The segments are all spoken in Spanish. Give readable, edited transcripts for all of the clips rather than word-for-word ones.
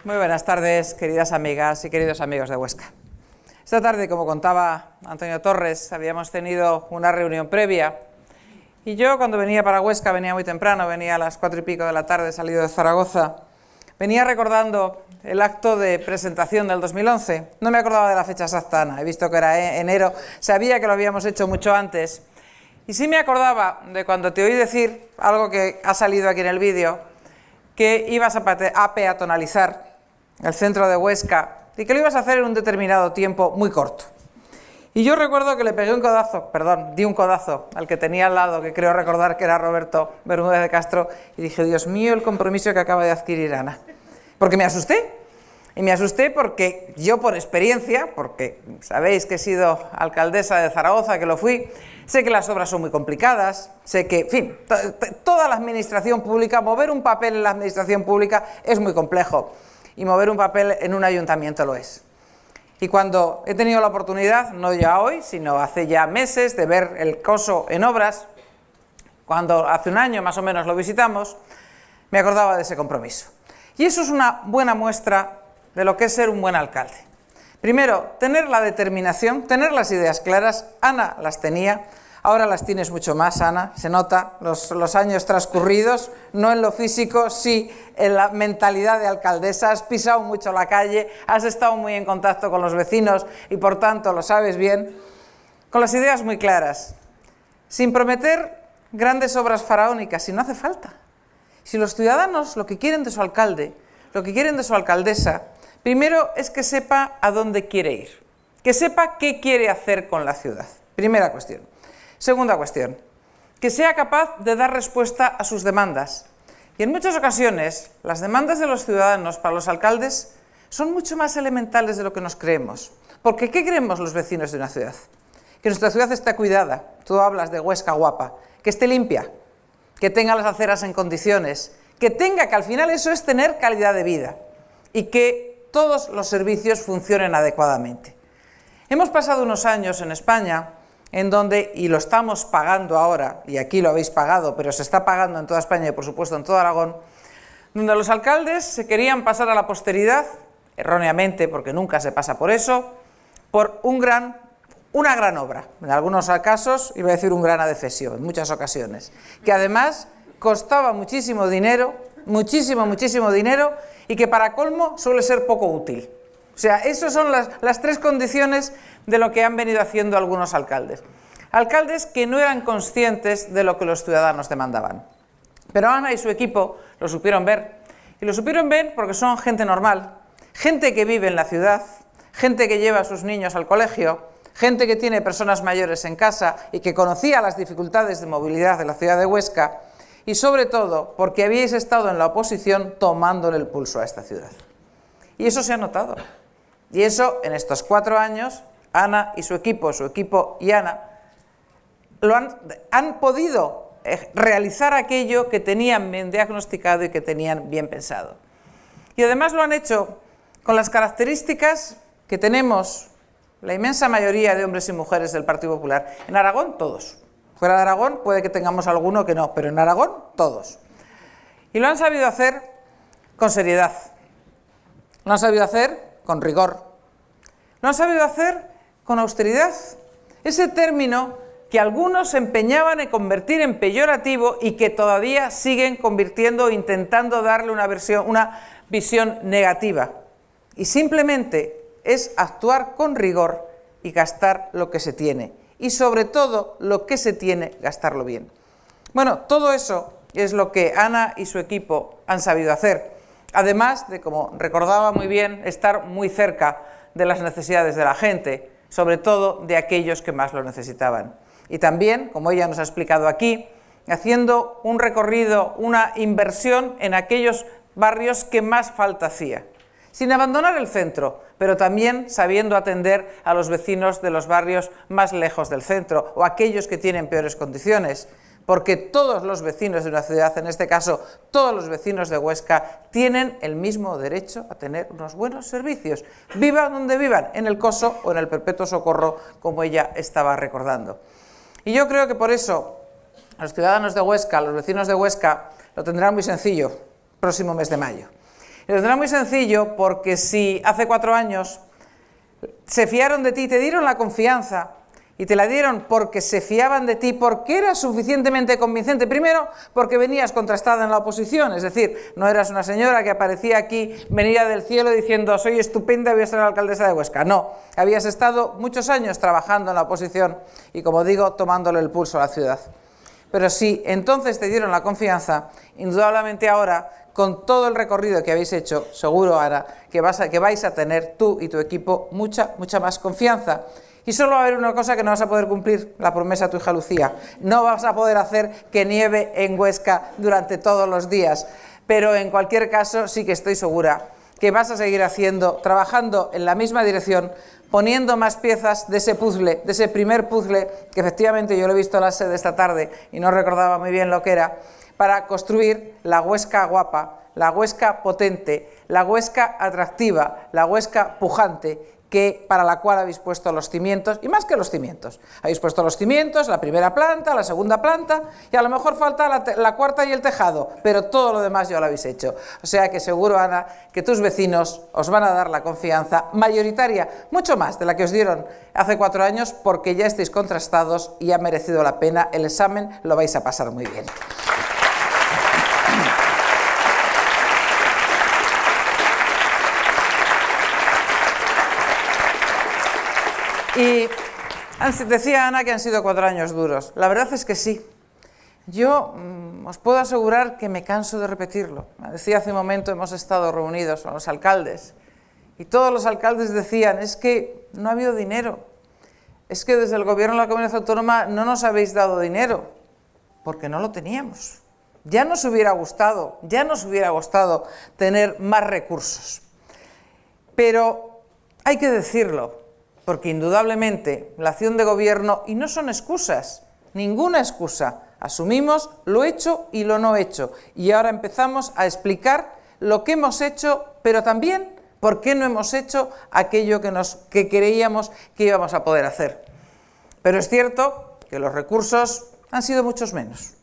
Muy buenas tardes, queridas amigas y queridos amigos de Huesca. Esta tarde, como contaba Antonio Torres, habíamos tenido una reunión previa y yo, cuando venía para Huesca, venía muy temprano, venía a las 4 y pico de la tarde, salido de Zaragoza, venía recordando el acto de presentación del 2011. No me acordaba de la fecha exacta, Ana, he visto que era enero, sabía que lo habíamos hecho mucho antes. Y sí me acordaba de cuando te oí decir algo que ha salido aquí en el vídeo, que ibas a peatonalizar el centro de Huesca y que lo ibas a hacer en un determinado tiempo muy corto. Y yo recuerdo que le pegué un codazo, di un codazo al que tenía al lado, que creo recordar que era Roberto Bermúdez de Castro, y dije, Dios mío, el compromiso que acaba de adquirir Ana. Porque me asusté. Y me asusté porque yo, por experiencia, porque sabéis que he sido alcaldesa de Zaragoza, que lo fui, sé que las obras son muy complicadas, sé que, en fin, toda la administración pública, mover un papel en la administración pública es muy complejo, y mover un papel en un ayuntamiento lo es. Y cuando he tenido la oportunidad, no ya hoy, sino hace ya meses, de ver el coso en obras, cuando hace un año más o menos lo visitamos, me acordaba de ese compromiso. Y eso es una buena muestra de lo que es ser un buen alcalde. Primero, tener la determinación, tener las ideas claras. Ana las tenía, ahora las tienes mucho más, Ana, se nota los años transcurridos, no en lo físico, sí en la mentalidad de alcaldesa. Has pisado mucho la calle, has estado muy en contacto con los vecinos y por tanto lo sabes bien, con las ideas muy claras, sin prometer grandes obras faraónicas, si no hace falta. Si los ciudadanos lo que quieren de su alcalde, lo que quieren de su alcaldesa, primero es que sepa a dónde quiere ir, que sepa qué quiere hacer con la ciudad. Primera cuestión. Segunda cuestión, que sea capaz de dar respuesta a sus demandas. Y en muchas ocasiones, las demandas de los ciudadanos para los alcaldes son mucho más elementales de lo que nos creemos. Porque ¿qué queremos los vecinos de una ciudad? Que nuestra ciudad esté cuidada. Tú hablas de Huesca guapa, que esté limpia, que tenga las aceras en condiciones, que al final eso es tener calidad de vida y que todos los servicios funcionen adecuadamente. Hemos pasado unos años en España en donde, y lo estamos pagando ahora, y aquí lo habéis pagado, pero se está pagando en toda España y por supuesto en todo Aragón, donde los alcaldes se querían pasar a la posteridad, erróneamente, porque nunca se pasa por eso, por una gran obra, en algunos casos iba a decir un gran adefesio, en muchas ocasiones, que además costaba muchísimo dinero, muchísimo dinero, y que para colmo suele ser poco útil. O sea, esas son las tres condiciones de lo que han venido haciendo algunos alcaldes. Alcaldes que no eran conscientes de lo que los ciudadanos demandaban. Pero Ana y su equipo lo supieron ver. Y lo supieron ver porque son gente normal, gente que vive en la ciudad, gente que lleva a sus niños al colegio, gente que tiene personas mayores en casa y que conocía las dificultades de movilidad de la ciudad de Huesca, y sobre todo porque habíais estado en la oposición tomándole el pulso a esta ciudad. Y eso se ha notado. Y eso, en estos 4 años, Ana y su equipo y Ana, han podido realizar aquello que tenían bien diagnosticado y que tenían bien pensado. Y además lo han hecho con las características que tenemos la inmensa mayoría de hombres y mujeres del Partido Popular. En Aragón, todos. Fuera de Aragón puede que tengamos alguno que no, pero en Aragón, todos. Y lo han sabido hacer con seriedad. Lo han sabido hacer con rigor. Lo han sabido hacer con austeridad. Ese término que algunos se empeñaban en convertir en peyorativo y que todavía siguen convirtiendo o intentando darle una visión negativa. Y simplemente es actuar con rigor y gastar lo que se tiene. Y sobre todo, lo que se tiene, gastarlo bien. Bueno, todo eso es lo que Ana y su equipo han sabido hacer. Además de, como recordaba muy bien, estar muy cerca de las necesidades de la gente, sobre todo de aquellos que más lo necesitaban. Y también, como ella nos ha explicado aquí, haciendo un recorrido, una inversión en aquellos barrios que más falta hacía. Sin abandonar el centro, pero también sabiendo atender a los vecinos de los barrios más lejos del centro o aquellos que tienen peores condiciones, porque todos los vecinos de una ciudad, en este caso todos los vecinos de Huesca, tienen el mismo derecho a tener unos buenos servicios, vivan donde vivan, en el Coso o en el Perpetuo Socorro, como ella estaba recordando. Y yo creo que por eso los ciudadanos de Huesca, los vecinos de Huesca, lo tendrán muy sencillo próximo mes de mayo. Y lo tendrán muy sencillo porque si hace 4 años se fiaron de ti, te dieron la confianza y te la dieron porque se fiaban de ti, porque eras suficientemente convincente, primero porque venías contrastada en la oposición, es decir, no eras una señora que aparecía aquí, venía del cielo diciendo soy estupenda, voy a ser la alcaldesa de Huesca, no, habías estado muchos años trabajando en la oposición y, como digo, tomándole el pulso a la ciudad. Pero si entonces te dieron la confianza, indudablemente ahora, con todo el recorrido que habéis hecho, seguro ahora que vais a tener tú y tu equipo mucha más confianza. Y solo va a haber una cosa que no vas a poder cumplir, la promesa a tu hija Lucía. No vas a poder hacer que nieve en Huesca durante todos los días. Pero en cualquier caso sí que estoy segura que vas a seguir trabajando en la misma dirección, poniendo más piezas de ese puzzle, de ese primer puzzle, que efectivamente yo lo he visto en la sede esta tarde y no recordaba muy bien lo que era, para construir la Huesca guapa, la Huesca potente, la Huesca atractiva, la Huesca pujante, para la cual habéis puesto los cimientos, y más que los cimientos, habéis puesto los cimientos, la primera planta, la segunda planta, y a lo mejor falta la cuarta y el tejado, pero todo lo demás ya lo habéis hecho. O sea que seguro, Ana, que tus vecinos os van a dar la confianza mayoritaria, mucho más de la que os dieron hace 4 años, porque ya estáis contrastados y ha merecido la pena el examen, lo vais a pasar muy bien. Y decía Ana que han sido 4 años duros. La verdad es que sí. Yo os puedo asegurar que me canso de repetirlo. Me decía hace un momento, hemos estado reunidos con los alcaldes y todos los alcaldes decían, es que no ha habido dinero. Es que desde el gobierno de la Comunidad Autónoma no nos habéis dado dinero, porque no lo teníamos. Ya nos hubiera gustado tener más recursos. Pero hay que decirlo, porque indudablemente la acción de gobierno, y no son excusas, ninguna excusa, asumimos lo hecho y lo no hecho, y ahora empezamos a explicar lo que hemos hecho, pero también por qué no hemos hecho aquello que creíamos que íbamos a poder hacer. Pero es cierto que los recursos han sido muchos menos.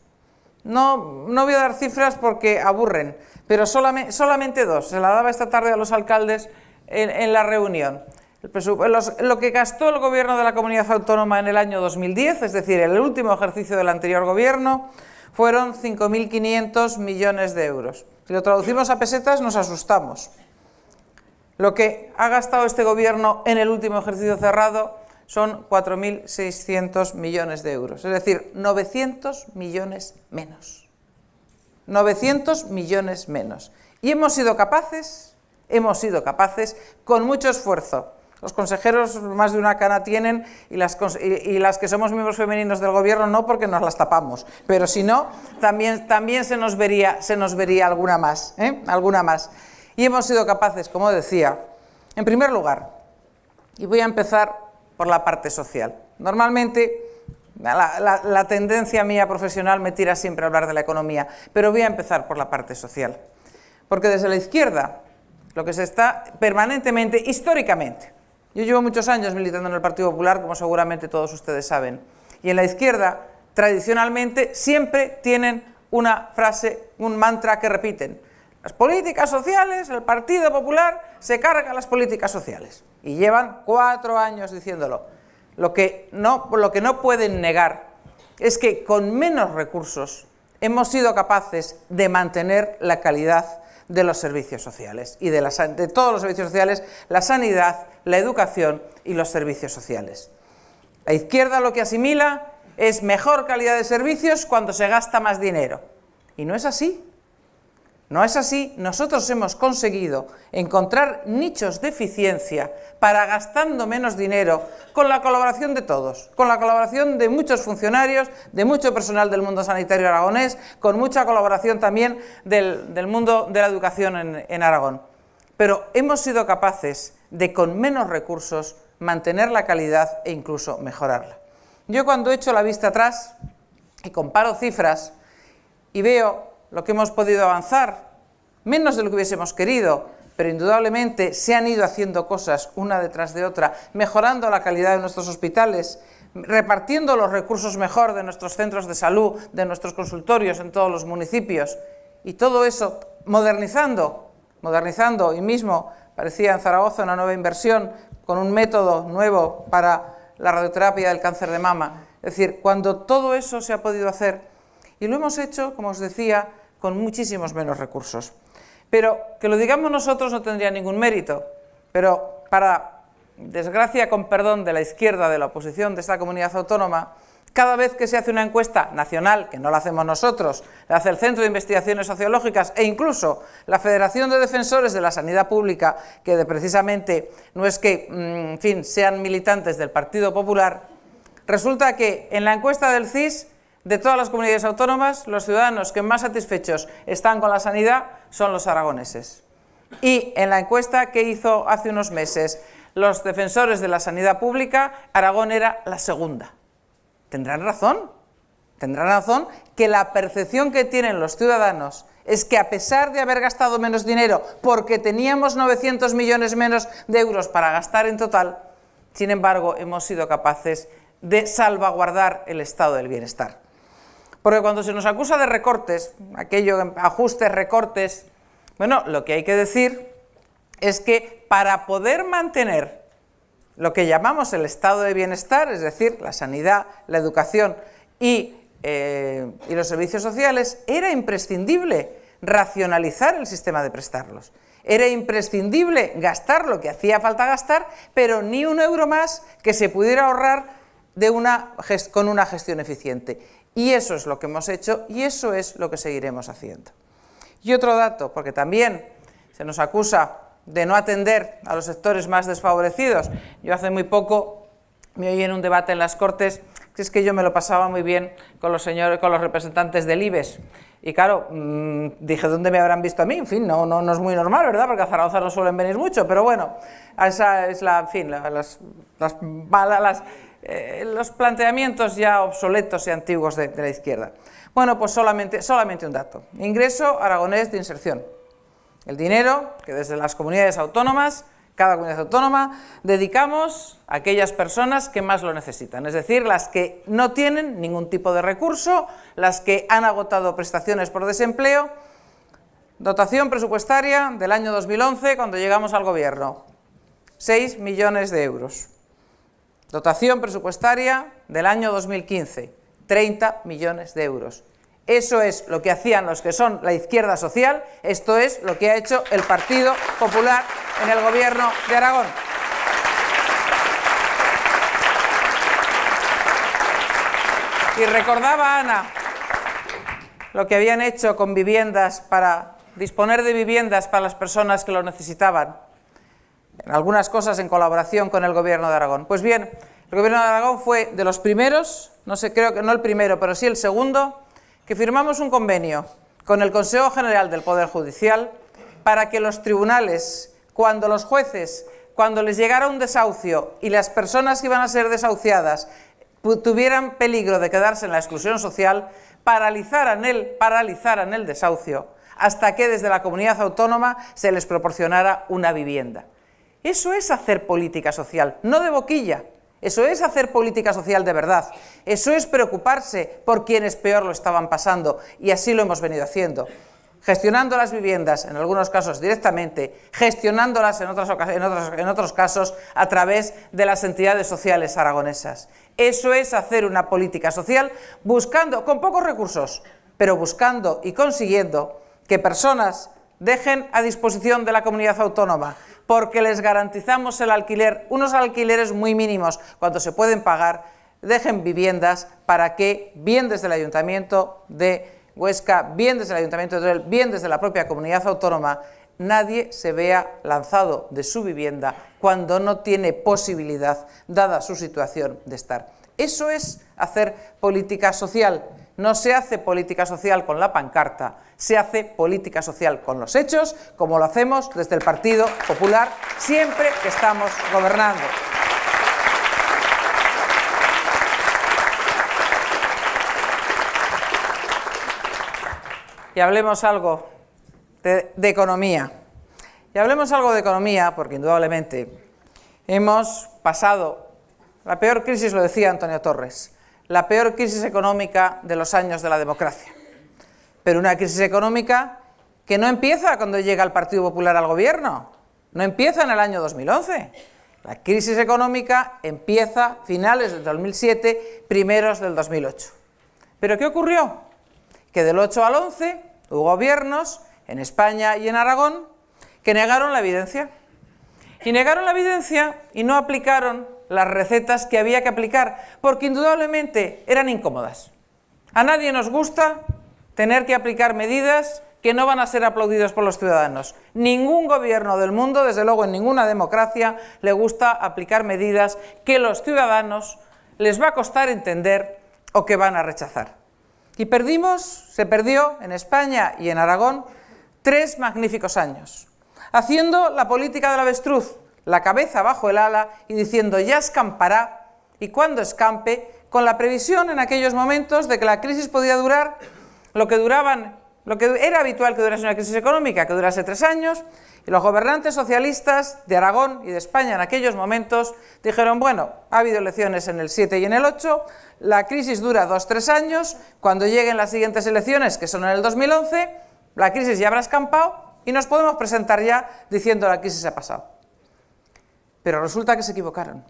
No voy a dar cifras porque aburren, pero solamente 2, se la daba esta tarde a los alcaldes en la reunión. Lo que gastó el gobierno de la Comunidad Autónoma en el año 2010, es decir, el último ejercicio del anterior gobierno, fueron 5.500 millones de euros. Si lo traducimos a pesetas nos asustamos. Lo que ha gastado este gobierno en el último ejercicio cerrado son 4.600 millones de euros, es decir, 900 millones menos. 900 millones menos. Y hemos sido capaces, con mucho esfuerzo. Los consejeros más de una cana tienen y las que somos miembros femeninos del gobierno no, porque nos las tapamos, pero si no, también se nos vería alguna más, alguna más. Y hemos sido capaces, como decía, en primer lugar, y voy a empezar por la parte social. Normalmente la tendencia mía profesional me tira siempre a hablar de la economía, pero voy a empezar por la parte social. Porque desde la izquierda, lo que se está permanentemente, históricamente, yo llevo muchos años militando en el Partido Popular, como seguramente todos ustedes saben, y en la izquierda, tradicionalmente, siempre tienen una frase, un mantra que repiten. Las políticas sociales, el Partido Popular se carga las políticas sociales. Y llevan 4 años diciéndolo. Lo que no pueden negar es que con menos recursos hemos sido capaces de mantener la calidad de los servicios sociales y de todos los servicios sociales, la sanidad, la educación y los servicios sociales. La izquierda lo que asimila es mejor calidad de servicios cuando se gasta más dinero. Y no es así. No es así. Nosotros hemos conseguido encontrar nichos de eficiencia para, gastando menos dinero, con la colaboración de todos, con la colaboración de muchos funcionarios, de mucho personal del mundo sanitario aragonés, con mucha colaboración también del mundo de la educación en Aragón. Pero hemos sido capaces de, con menos recursos, mantener la calidad e incluso mejorarla. Yo, cuando echo la vista atrás, y comparo cifras y veo lo que hemos podido avanzar, menos de lo que hubiésemos querido, pero indudablemente se han ido haciendo cosas una detrás de otra, mejorando la calidad de nuestros hospitales, repartiendo los recursos mejor de nuestros centros de salud, de nuestros consultorios en todos los municipios, y todo eso modernizando, y mismo parecía en Zaragoza una nueva inversión con un método nuevo para la radioterapia del cáncer de mama. Es decir, cuando todo eso se ha podido hacer, y lo hemos hecho, como os decía, con muchísimos menos recursos. Pero que lo digamos nosotros no tendría ningún mérito, pero para desgracia, con perdón, de la izquierda, de la oposición de esta comunidad autónoma, cada vez que se hace una encuesta nacional, que no la hacemos nosotros, la hace el Centro de Investigaciones Sociológicas e incluso la Federación de Defensores de la Sanidad Pública, que precisamente no es que, en fin, sean militantes del Partido Popular, resulta que en la encuesta del CIS, de todas las comunidades autónomas, los ciudadanos que más satisfechos están con la sanidad son los aragoneses. Y en la encuesta que hizo hace unos meses los defensores de la sanidad pública, Aragón era la segunda. Tendrán razón que la percepción que tienen los ciudadanos es que a pesar de haber gastado menos dinero, porque teníamos 900 millones menos de euros para gastar en total, sin embargo hemos sido capaces de salvaguardar el estado del bienestar. Porque cuando se nos acusa de recortes, ajustes, recortes, bueno, lo que hay que decir es que para poder mantener lo que llamamos el estado de bienestar, es decir, la sanidad, la educación y los servicios sociales, era imprescindible racionalizar el sistema de prestarlos. Era imprescindible gastar lo que hacía falta gastar, pero ni un euro más que se pudiera ahorrar con una gestión eficiente. Y eso es lo que hemos hecho y eso es lo que seguiremos haciendo. Y otro dato, porque también se nos acusa de no atender a los sectores más desfavorecidos. Yo hace muy poco me oí en un debate en las Cortes que es que yo me lo pasaba muy bien con los representantes del IBEX. Y claro, dije, ¿dónde me habrán visto a mí? En fin, no es muy normal, ¿verdad? Porque a Zaragoza no suelen venir mucho, pero bueno, esa es los planteamientos ya obsoletos y antiguos de la izquierda. Bueno, pues solamente un dato. Ingreso aragonés de inserción. El dinero que desde las comunidades autónomas, cada comunidad autónoma, dedicamos a aquellas personas que más lo necesitan, es decir, las que no tienen ningún tipo de recurso, las que han agotado prestaciones por desempleo. Dotación presupuestaria del año 2011, cuando llegamos al gobierno, 6 millones de euros. Dotación presupuestaria del año 2015, 30 millones de euros. Eso es lo que hacían los que son la izquierda social, esto es lo que ha hecho el Partido Popular en el gobierno de Aragón. Y recordaba Ana lo que habían hecho con viviendas para disponer de viviendas para las personas que lo necesitaban. En algunas cosas en colaboración con el gobierno de Aragón. Pues bien, el gobierno de Aragón fue de los primeros, creo que no el primero, pero sí el segundo, que firmamos un convenio con el Consejo General del Poder Judicial para que los tribunales, cuando los jueces, cuando les llegara un desahucio y las personas que iban a ser desahuciadas tuvieran peligro de quedarse en la exclusión social, paralizaran el desahucio hasta que desde la comunidad autónoma se les proporcionara una vivienda. Eso es hacer política social, no de boquilla. Eso es hacer política social de verdad. Eso es preocuparse por quienes peor lo estaban pasando, y así lo hemos venido haciendo. Gestionando las viviendas, en algunos casos directamente, gestionándolas en otros casos a través de las entidades sociales aragonesas. Eso es hacer una política social buscando, con pocos recursos, pero buscando y consiguiendo que personas dejen a disposición de la comunidad autónoma, porque les garantizamos el alquiler, unos alquileres muy mínimos cuando se pueden pagar, dejen viviendas para que, bien desde el Ayuntamiento de Huesca, bien desde el Ayuntamiento de Teruel, bien desde la propia comunidad autónoma, nadie se vea lanzado de su vivienda cuando no tiene posibilidad, dada su situación de estar. Eso es hacer política social. No se hace política social con la pancarta, se hace política social con los hechos, como lo hacemos desde el Partido Popular siempre que estamos gobernando. y hablemos algo de economía. Y hablemos algo de economía porque indudablemente hemos pasado la peor crisis, lo decía Antonio Torres, la peor crisis económica de los años de la democracia. Pero una crisis económica que no empieza cuando llega el Partido Popular al gobierno, no empieza en el año 2011. La crisis económica empieza a finales del 2007, primeros del 2008. ¿Pero qué ocurrió? Que del 8 al 11 hubo gobiernos en España y en Aragón que negaron la evidencia. Y negaron la evidencia y no aplicaron las recetas que había que aplicar, porque indudablemente eran incómodas. A nadie nos gusta tener que aplicar medidas que no van a ser aplaudidas por los ciudadanos. Ningún gobierno del mundo, desde luego en ninguna democracia, le gusta aplicar medidas que los ciudadanos les va a costar entender o que van a rechazar. Y se perdió en España y en Aragón 3 magníficos años, haciendo la política del avestruz, la cabeza bajo el ala y diciendo ya escampará, y cuando escampe, con la previsión en aquellos momentos de que la crisis podía durar lo que era habitual que durase una crisis económica, que durase 3 años, y los gobernantes socialistas de Aragón y de España en aquellos momentos dijeron, bueno, ha habido elecciones en el 7 y en el 8, la crisis dura 2-3 años, cuando lleguen las siguientes elecciones, que son en el 2011, la crisis ya habrá escampado y nos podemos presentar ya diciendo la crisis ha pasado. Pero resulta que se equivocaron.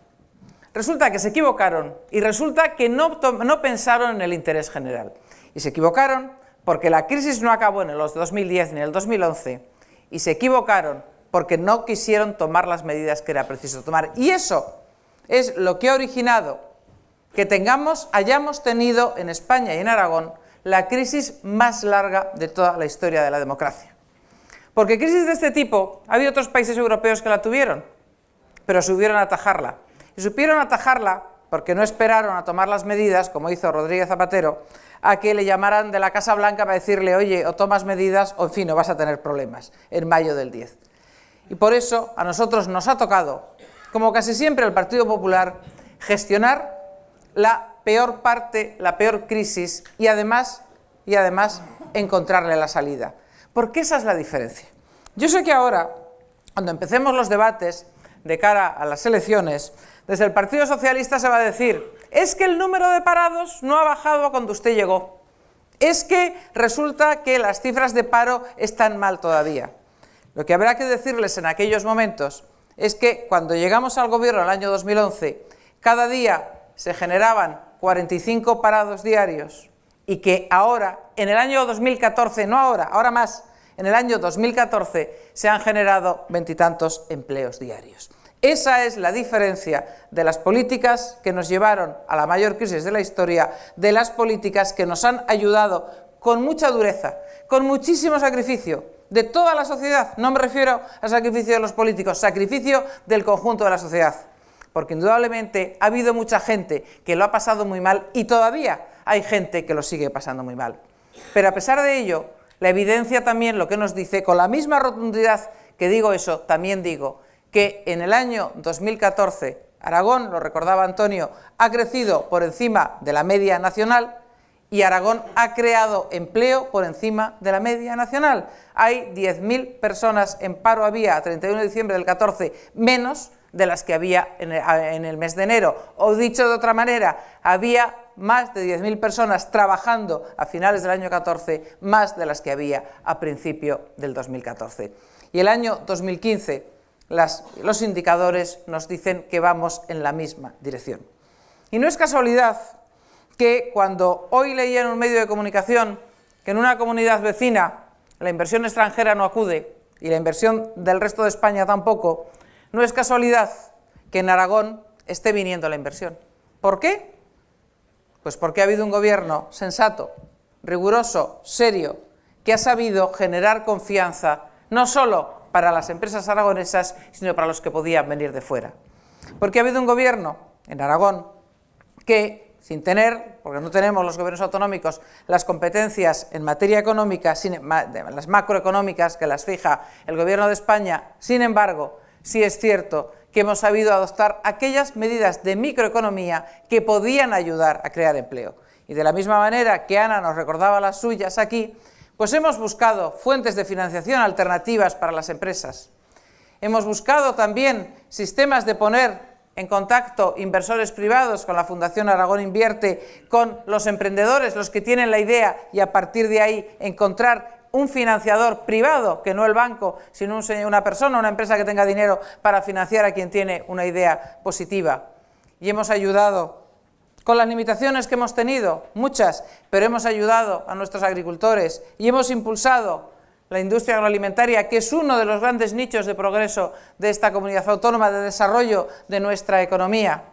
Resulta que se equivocaron y resulta que no pensaron en el interés general. Y se equivocaron porque la crisis no acabó en el 2010 ni en el 2011 y se equivocaron porque no quisieron tomar las medidas que era preciso tomar. Y eso es lo que ha originado que hayamos tenido en España y en Aragón la crisis más larga de toda la historia de la democracia. Porque crisis de este tipo, ha habido otros países europeos que la tuvieron, pero supieron atajarla. Y supieron atajarla porque no esperaron a tomar las medidas, como hizo Rodríguez Zapatero, a que le llamaran de la Casa Blanca para decirle, oye, o tomas medidas o en fin, no vas a tener problemas, en mayo del 10. Y por eso a nosotros nos ha tocado, como casi siempre al Partido Popular, gestionar la peor parte, la peor crisis y además encontrarle la salida. Porque esa es la diferencia. Yo sé que ahora, cuando empecemos los debates de cara a las elecciones, desde el Partido Socialista se va a decir, es que el número de parados no ha bajado cuando usted llegó, es que resulta que las cifras de paro están mal todavía. Lo que habrá que decirles en aquellos momentos es que cuando llegamos al gobierno en el año 2011, cada día se generaban 45 parados diarios y que ahora, en el año 2014, no ahora más, en el año 2014 se han generado 20 y tantos empleos diarios. Esa es la diferencia de las políticas que nos llevaron a la mayor crisis de la historia, de las políticas que nos han ayudado con mucha dureza, con muchísimo sacrificio de toda la sociedad. No me refiero al sacrificio de los políticos, sacrificio del conjunto de la sociedad. Porque indudablemente ha habido mucha gente que lo ha pasado muy mal y todavía hay gente que lo sigue pasando muy mal. Pero a pesar de ello, la evidencia también lo que nos dice, con la misma rotundidad que digo eso, también digo que en el año 2014 Aragón, lo recordaba Antonio, ha crecido por encima de la media nacional y Aragón ha creado empleo por encima de la media nacional. Hay 10.000 personas en paro, había a 31 de diciembre del 14 menos de las que había en el mes de enero. O dicho de otra manera, había más de 10.000 personas trabajando a finales del año 14, más de las que había a principio del 2014. Y el año 2015, los indicadores nos dicen que vamos en la misma dirección. Y no es casualidad que cuando hoy leía en un medio de comunicación que en una comunidad vecina la inversión extranjera no acude y la inversión del resto de España tampoco, no es casualidad que en Aragón esté viniendo la inversión. ¿Por qué? Pues porque ha habido un gobierno sensato, riguroso, serio, que ha sabido generar confianza, no solo para las empresas aragonesas, sino para los que podían venir de fuera. Porque ha habido un gobierno en Aragón que, sin tener, porque no tenemos los gobiernos autonómicos, las competencias en materia económica, las macroeconómicas que las fija el gobierno de España, sin embargo, sí es cierto que hemos sabido adoptar aquellas medidas de microeconomía que podían ayudar a crear empleo. Y de la misma manera que Ana nos recordaba las suyas aquí, Pues hemos buscado fuentes de financiación alternativas para las empresas. Hemos buscado también sistemas de poner en contacto inversores privados con la Fundación Aragón Invierte, con los emprendedores, los que tienen la idea, y a partir de ahí encontrar un financiador privado, que no el banco, sino una persona, una empresa que tenga dinero para financiar a quien tiene una idea positiva. Y hemos ayudado, con las limitaciones que hemos tenido, muchas, pero hemos ayudado a nuestros agricultores y hemos impulsado la industria agroalimentaria, que es uno de los grandes nichos de progreso de esta comunidad autónoma, de desarrollo de nuestra economía,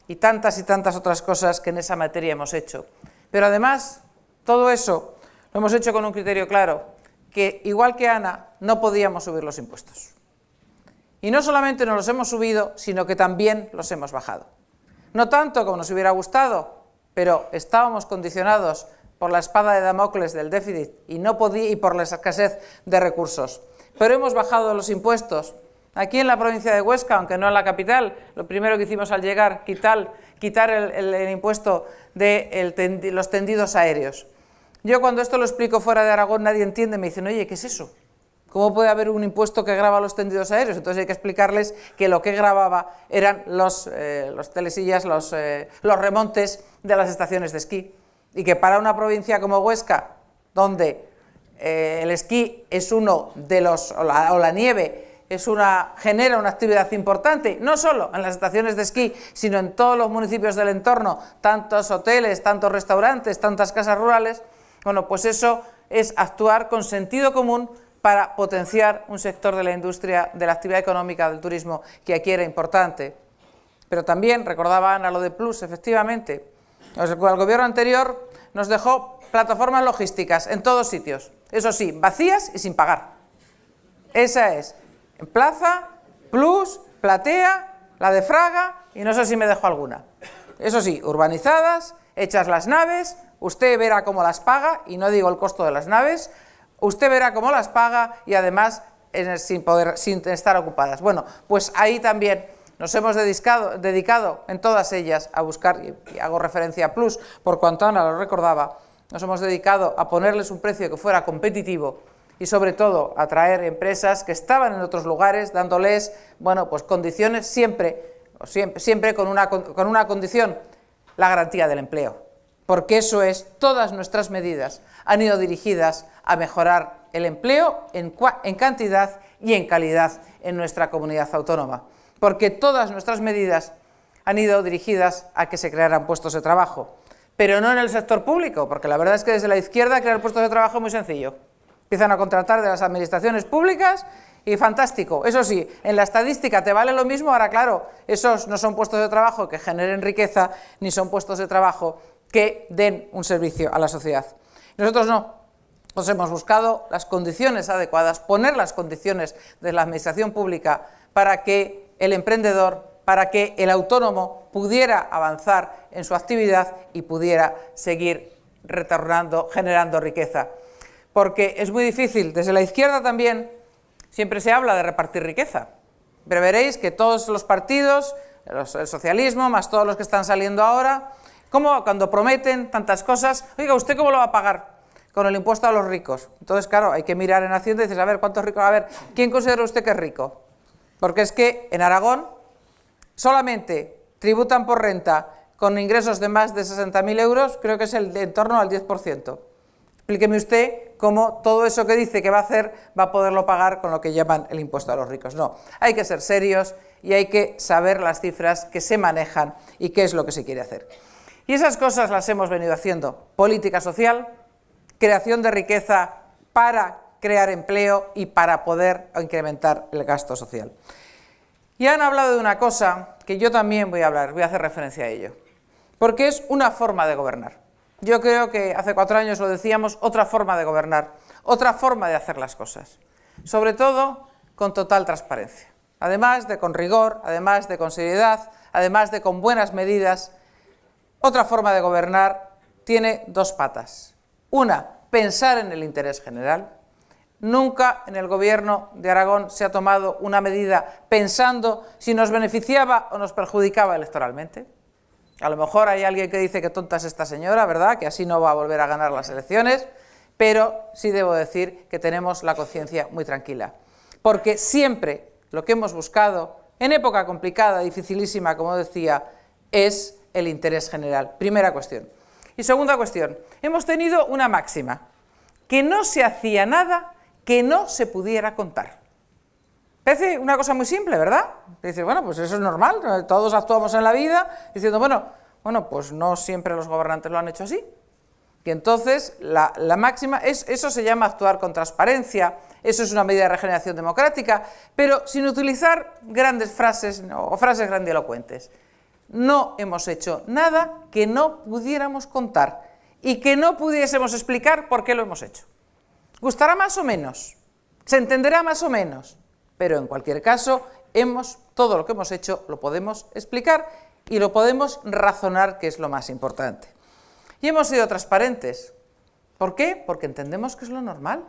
y tantas otras cosas que en esa materia hemos hecho. Pero además, todo eso lo hemos hecho con un criterio claro, que igual que Ana, no podíamos subir los impuestos. Y no solamente nos los hemos subido, sino que también los hemos bajado. No tanto como nos hubiera gustado, pero estábamos condicionados por la espada de Damocles del déficit y por la escasez de recursos. Pero hemos bajado los impuestos. Aquí en la provincia de Huesca, aunque no en la capital, lo primero que hicimos al llegar, quitar el impuesto de los tendidos aéreos. Yo cuando esto lo explico fuera de Aragón, nadie entiende, me dicen, oye, ¿qué es eso? ¿Cómo puede haber un impuesto que grava los tendidos aéreos? Entonces hay que explicarles que lo que gravaba eran los telesillas, los remontes de las estaciones de esquí. Y que para una provincia como Huesca, donde el esquí es uno de los, o la nieve, genera una actividad importante, no solo en las estaciones de esquí, sino en todos los municipios del entorno, tantos hoteles, tantos restaurantes, tantas casas rurales, bueno, pues eso es actuar con sentido común para potenciar un sector de la industria, de la actividad económica, del turismo, que aquí era importante. Pero también, recordaba Ana lo de Plus, efectivamente, el gobierno anterior nos dejó plataformas logísticas en todos sitios, eso sí, vacías y sin pagar. Esa es, en Plaza, Plus, Platea, la de Fraga, y no sé si me dejo alguna. Eso sí, urbanizadas, hechas las naves, usted verá cómo las paga, y no digo el costo de las naves, usted verá cómo las paga y además sin estar ocupadas. Bueno, pues ahí también nos hemos dedicado en todas ellas a buscar, y hago referencia a Plus, por cuanto Ana lo recordaba, nos hemos dedicado a ponerles un precio que fuera competitivo y sobre todo a traer empresas que estaban en otros lugares, dándoles, bueno, pues condiciones siempre con una condición, la garantía del empleo. Porque eso es, todas nuestras medidas han ido dirigidas a mejorar el empleo en cantidad y en calidad en nuestra comunidad autónoma. Porque todas nuestras medidas han ido dirigidas a que se crearan puestos de trabajo, pero no en el sector público, porque la verdad es que desde la izquierda crear puestos de trabajo es muy sencillo. Empiezan a contratar de las administraciones públicas y fantástico. Eso sí, en la estadística te vale lo mismo, ahora claro, esos no son puestos de trabajo que generen riqueza, ni son puestos de trabajo que den un servicio a la sociedad. Nosotros no, nos hemos buscado las condiciones adecuadas, poner las condiciones de la administración pública para que el emprendedor, para que el autónomo pudiera avanzar en su actividad y pudiera seguir generando riqueza. Porque es muy difícil, desde la izquierda también, siempre se habla de repartir riqueza, pero veréis que todos los partidos, el socialismo, más todos los que están saliendo ahora, como cuando prometen tantas cosas, oiga, ¿usted cómo lo va a pagar? Con el impuesto a los ricos. Entonces, claro, hay que mirar en Hacienda y dices, a ver, ¿cuántos ricos? A ver, ¿quién considera usted que es rico? Porque es que en Aragón solamente tributan por renta con ingresos de más de 60.000 euros, creo que es en torno al 10%. Explíqueme usted cómo todo eso que dice que va a hacer va a poderlo pagar con lo que llaman el impuesto a los ricos. No, hay que ser serios y hay que saber las cifras que se manejan y qué es lo que se quiere hacer. Y esas cosas las hemos venido haciendo. Política social, creación de riqueza para crear empleo y para poder incrementar el gasto social. Y han hablado de una cosa que yo también voy a hacer referencia a ello, porque es una forma de gobernar. Yo creo que hace 4 años lo decíamos, otra forma de gobernar, otra forma de hacer las cosas, sobre todo con total transparencia, además de con rigor, además de con seriedad, además de con buenas medidas. Otra forma de gobernar tiene 2 patas. Una, pensar en el interés general. Nunca en el gobierno de Aragón se ha tomado una medida pensando si nos beneficiaba o nos perjudicaba electoralmente. A lo mejor hay alguien que dice que tonta es esta señora, ¿verdad? Que así no va a volver a ganar las elecciones, pero sí debo decir que tenemos la conciencia muy tranquila, porque siempre lo que hemos buscado, en época complicada, dificilísima, como decía, es el interés general. Primera cuestión. Y segunda cuestión, hemos tenido una máxima, que no se hacía nada que no se pudiera contar. Parece una cosa muy simple, ¿verdad? Dices, bueno, pues eso es normal, todos actuamos en la vida diciendo, bueno, pues no siempre los gobernantes lo han hecho así. Y entonces la máxima, eso se llama actuar con transparencia, eso es una medida de regeneración democrática, pero sin utilizar grandes frases o frases grandilocuentes. No hemos hecho nada que no pudiéramos contar y que no pudiésemos explicar por qué lo hemos hecho. Gustará más o menos, se entenderá más o menos, pero en cualquier caso, todo lo que hemos hecho lo podemos explicar y lo podemos razonar, que es lo más importante. Y hemos sido transparentes. ¿Por qué? Porque entendemos que es lo normal.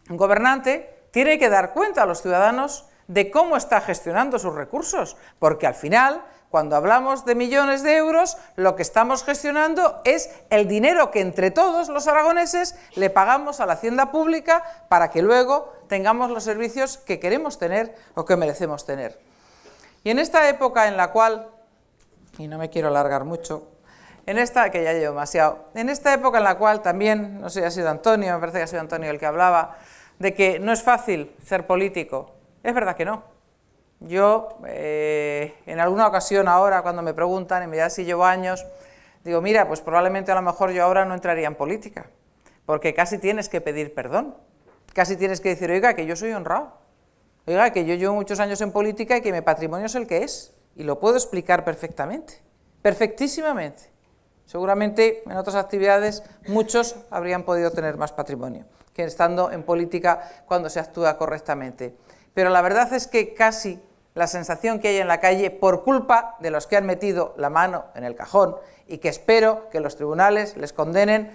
Un gobernante tiene que dar cuenta a los ciudadanos de cómo está gestionando sus recursos, porque al final, cuando hablamos de millones de euros, lo que estamos gestionando es el dinero que entre todos los aragoneses le pagamos a la hacienda pública para que luego tengamos los servicios que queremos tener o que merecemos tener. Y en esta época en la cual, y no me quiero alargar mucho, que ya llevo demasiado, en esta época en la cual también, no sé si ha sido Antonio, me parece que ha sido Antonio el que hablaba, de que no es fácil ser político, es verdad que no. Yo, en alguna ocasión ahora, cuando me preguntan, y me dirán si llevo años, digo, mira, pues probablemente a lo mejor yo ahora no entraría en política, porque casi tienes que pedir perdón, casi tienes que decir, oiga, que yo soy honrado, oiga, que yo llevo muchos años en política y que mi patrimonio es el que es, y lo puedo explicar perfectamente, perfectísimamente. Seguramente en otras actividades muchos habrían podido tener más patrimonio que estando en política cuando se actúa correctamente. Pero la verdad es que casi la sensación que hay en la calle, por culpa de los que han metido la mano en el cajón y que espero que los tribunales les condenen,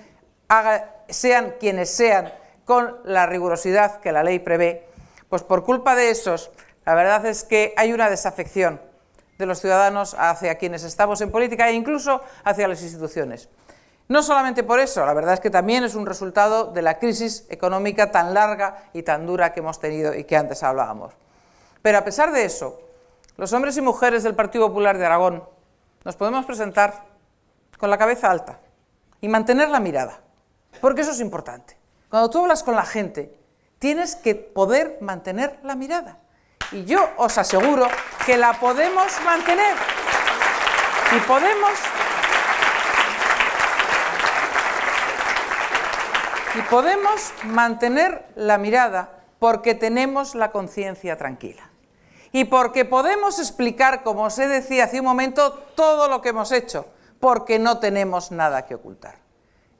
sean quienes sean, con la rigurosidad que la ley prevé, pues por culpa de esos, la verdad es que hay una desafección de los ciudadanos hacia quienes estamos en política e incluso hacia las instituciones. No solamente por eso, la verdad es que también es un resultado de la crisis económica tan larga y tan dura que hemos tenido y que antes hablábamos. Pero a pesar de eso, los hombres y mujeres del Partido Popular de Aragón nos podemos presentar con la cabeza alta y mantener la mirada, porque eso es importante. Cuando tú hablas con la gente, tienes que poder mantener la mirada. Y yo os aseguro que la podemos mantener. Y podemos mantener la mirada porque tenemos la conciencia tranquila. Y porque podemos explicar, como os decía hace un momento, todo lo que hemos hecho, porque no tenemos nada que ocultar.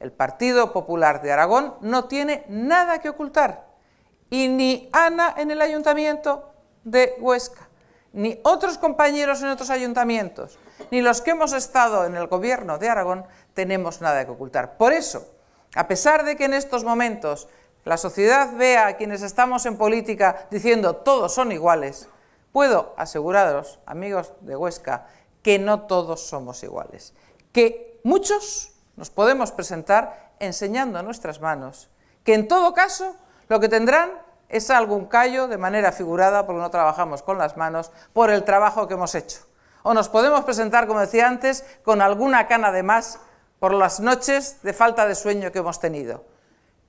El Partido Popular de Aragón no tiene nada que ocultar. Y ni Ana en el Ayuntamiento de Huesca, ni otros compañeros en otros ayuntamientos, ni los que hemos estado en el gobierno de Aragón, tenemos nada que ocultar. Por eso, a pesar de que en estos momentos la sociedad vea a quienes estamos en política diciendo todos son iguales, puedo aseguraros, amigos de Huesca, que no todos somos iguales, que muchos nos podemos presentar enseñando nuestras manos, que en todo caso lo que tendrán es algún callo de manera figurada, porque no trabajamos con las manos, por el trabajo que hemos hecho. O nos podemos presentar, como decía antes, con alguna cana de más por las noches de falta de sueño que hemos tenido.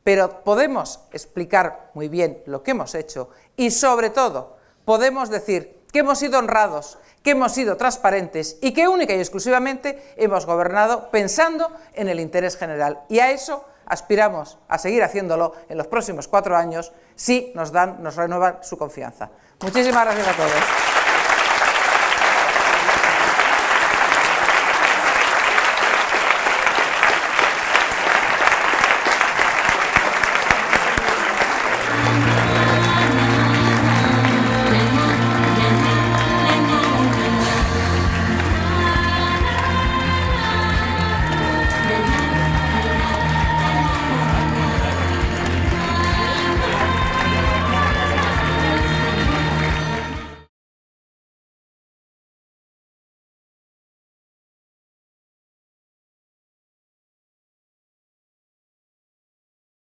Pero podemos explicar muy bien lo que hemos hecho y, sobre todo, podemos decir que hemos sido honrados, que hemos sido transparentes y que única y exclusivamente hemos gobernado pensando en el interés general. Y a eso aspiramos a seguir haciéndolo en los próximos 4 años si nos renuevan su confianza. Muchísimas gracias a todos.